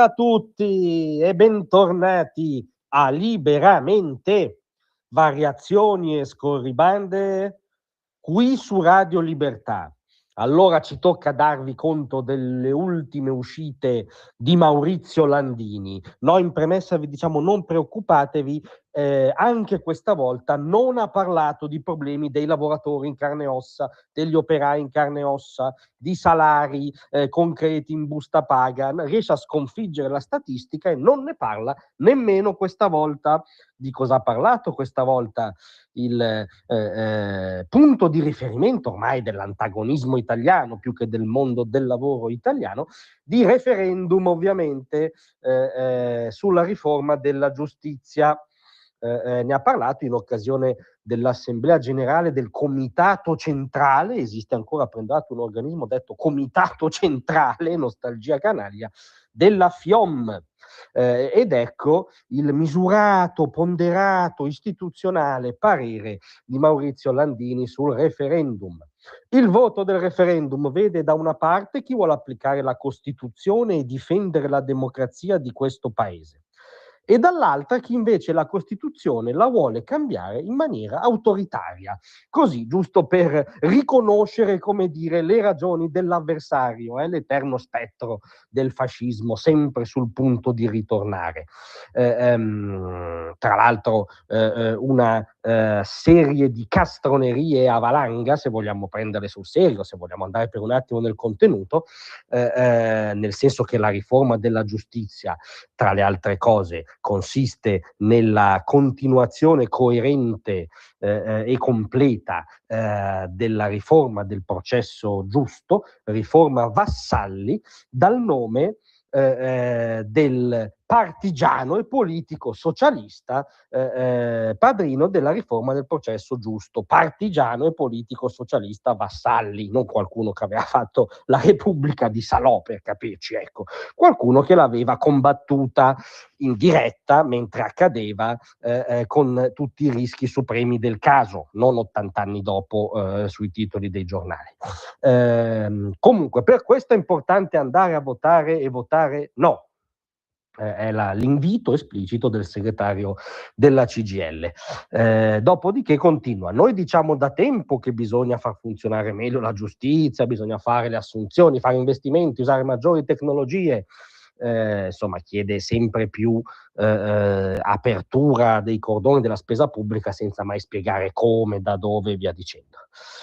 A tutti e bentornati a Liberamente, variazioni e scorribande qui su Radio Libertà. Allora ci tocca darvi conto delle ultime uscite di Maurizio Landini. Noi in premessa vi diciamo non preoccupatevi, anche questa volta non ha parlato di problemi dei lavoratori in carne e ossa, degli operai in carne e ossa, di salari concreti in busta paga, riesce a sconfiggere la statistica e non ne parla nemmeno questa volta. Di cosa ha parlato questa volta? Il punto di riferimento ormai dell'antagonismo italiano più che del mondo del lavoro italiano, di referendum ovviamente sulla riforma della giustizia. Ne ha parlato in occasione dell'Assemblea Generale del Comitato Centrale, esiste ancora, prendato un organismo detto Comitato Centrale, nostalgia canaglia, della FIOM. Ed ecco il misurato, ponderato, istituzionale parere di Maurizio Landini sul referendum. Il voto del referendum vede da una parte chi vuole applicare la Costituzione e difendere la democrazia di questo paese, e dall'altra chi invece la Costituzione la vuole cambiare in maniera autoritaria, così giusto per riconoscere, come dire, le ragioni dell'avversario, l'eterno spettro del fascismo, sempre sul punto di ritornare. Tra l'altro una serie di castronerie a valanga, se vogliamo prenderle sul serio, se vogliamo andare per un attimo nel contenuto, nel senso che la riforma della giustizia, tra le altre cose, consiste nella continuazione coerente e completa della riforma del processo giusto, riforma Vassalli, dal nome del partigiano e politico socialista padrino della riforma del processo giusto, partigiano e politico socialista Vassalli, non qualcuno che aveva fatto la Repubblica di Salò, per capirci, ecco, qualcuno che l'aveva combattuta in diretta mentre accadeva, con tutti i rischi supremi del caso, non 80 anni dopo sui titoli dei giornali. Comunque, per questo è importante andare a votare e votare no. È l'invito esplicito del segretario della CGIL. Dopodiché continua: noi diciamo da tempo che bisogna far funzionare meglio la giustizia, bisogna fare le assunzioni, fare investimenti, usare maggiori tecnologie. Insomma, chiede sempre più apertura dei cordoni della spesa pubblica, senza mai spiegare come, da dove e via dicendo.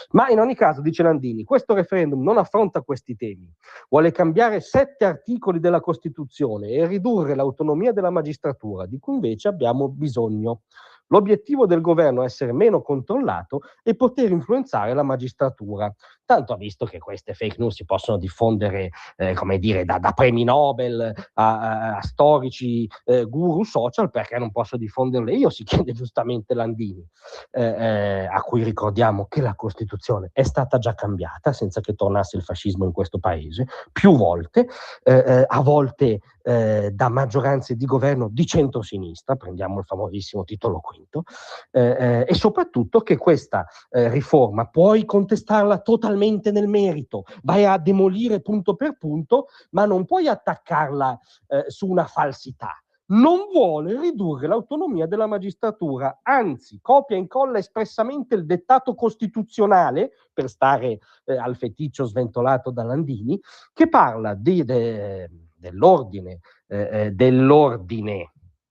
Ma in ogni caso, dice Landini, questo referendum non affronta questi temi, vuole cambiare 7 articoli della Costituzione e ridurre l'autonomia della magistratura, di cui invece abbiamo bisogno. L'obiettivo del governo è essere meno controllato e poter influenzare la magistratura. Tanto ha visto che queste fake news si possono diffondere, come dire, da premi Nobel a storici guru social, perché non posso diffonderle io, si chiede giustamente Landini, a cui ricordiamo che la Costituzione è stata già cambiata senza che tornasse il fascismo in questo paese, più volte, a volte da maggioranze di governo di centrosinistra, prendiamo il famosissimo titolo quinto, e soprattutto che questa riforma puoi contestarla totalmente nel merito, vai a demolire punto per punto, ma non puoi attaccarla su una falsità. Non vuole ridurre l'autonomia della magistratura, anzi copia e incolla espressamente il dettato costituzionale, per stare al feticcio sventolato da Landini, che parla dell'ordine,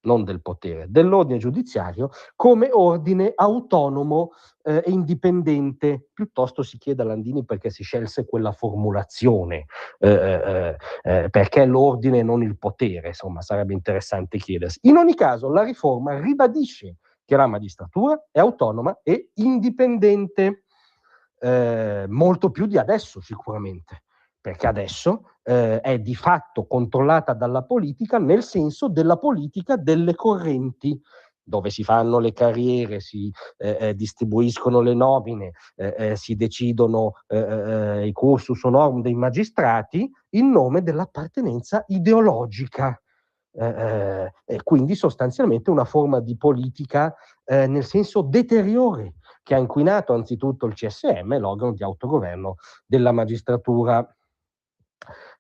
non del potere, dell'ordine giudiziario come ordine autonomo e indipendente. Piuttosto si chiede a Landini perché si scelse quella formulazione, perché l'ordine e non il potere, insomma sarebbe interessante chiedersi. In ogni caso la riforma ribadisce che la magistratura è autonoma e indipendente, molto più di adesso sicuramente, perché adesso è di fatto controllata dalla politica, nel senso della politica delle correnti, dove si fanno le carriere, si distribuiscono le nomine, si decidono i cursus honorum dei magistrati in nome dell'appartenenza ideologica. E quindi sostanzialmente una forma di politica nel senso deteriore, che ha inquinato anzitutto il CSM, l'organo di autogoverno della magistratura.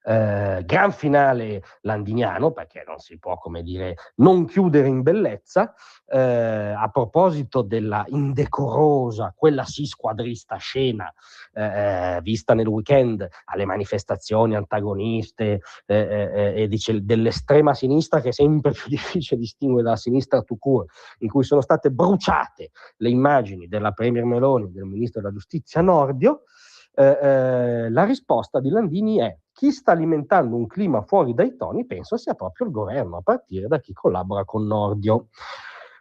Gran finale landiniano, perché non si può, come dire, non chiudere in bellezza. A proposito della indecorosa, quella sì squadrista scena vista nel weekend alle manifestazioni antagoniste e dell'estrema sinistra, che è sempre più difficile distinguere dalla sinistra tout court, in cui sono state bruciate le immagini della Premier Meloni e del Ministro della Giustizia Nordio. La risposta di Landini è: chi sta alimentando un clima fuori dai toni penso sia proprio il governo, a partire da chi collabora con Nordio.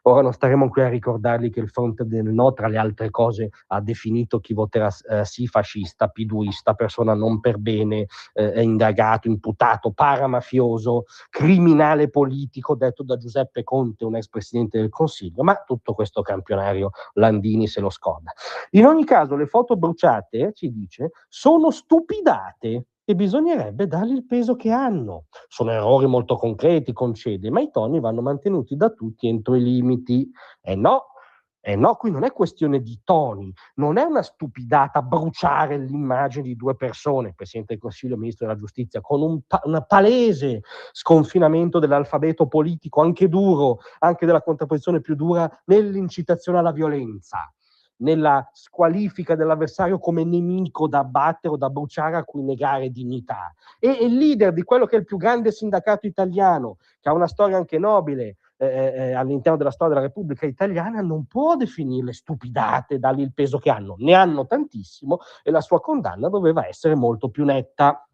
Ora non staremo qui a ricordargli che il fronte del no, tra le altre cose, ha definito chi voterà sì fascista, piduista, persona non per bene, indagato, imputato, paramafioso, criminale politico, detto da Giuseppe Conte, un ex presidente del Consiglio, ma tutto questo campionario Landini se lo scorda. In ogni caso, le foto bruciate, ci dice, sono stupidate e bisognerebbe dargli il peso che hanno. Sono errori molto concreti, concede, ma i toni vanno mantenuti da tutti entro i limiti. No, qui non è questione di toni, non è una stupidata bruciare l'immagine di due persone, il Presidente del Consiglio e il Ministro della Giustizia, con un palese sconfinamento dell'alfabeto politico, anche duro, anche della contrapposizione più dura, nell'incitazione alla violenza, nella squalifica dell'avversario come nemico da abbattere o da bruciare, a cui negare dignità. E il leader di quello che è il più grande sindacato italiano, che ha una storia anche nobile all'interno della storia della Repubblica Italiana, non può definirle stupidate, dargli il peso che hanno. Ne hanno tantissimo e la sua condanna doveva essere molto più netta,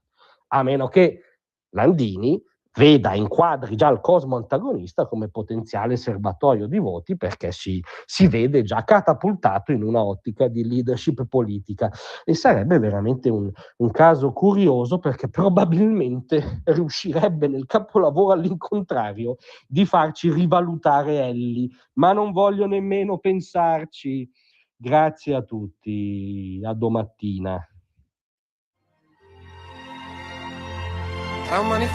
a meno che Landini inquadri già il cosmo antagonista come potenziale serbatoio di voti, perché si vede già catapultato in una ottica di leadership politica. E sarebbe veramente un caso curioso, perché probabilmente riuscirebbe nel capolavoro all'incontrario di farci rivalutare Elli, ma non voglio nemmeno pensarci. Grazie a tutti, a domattina.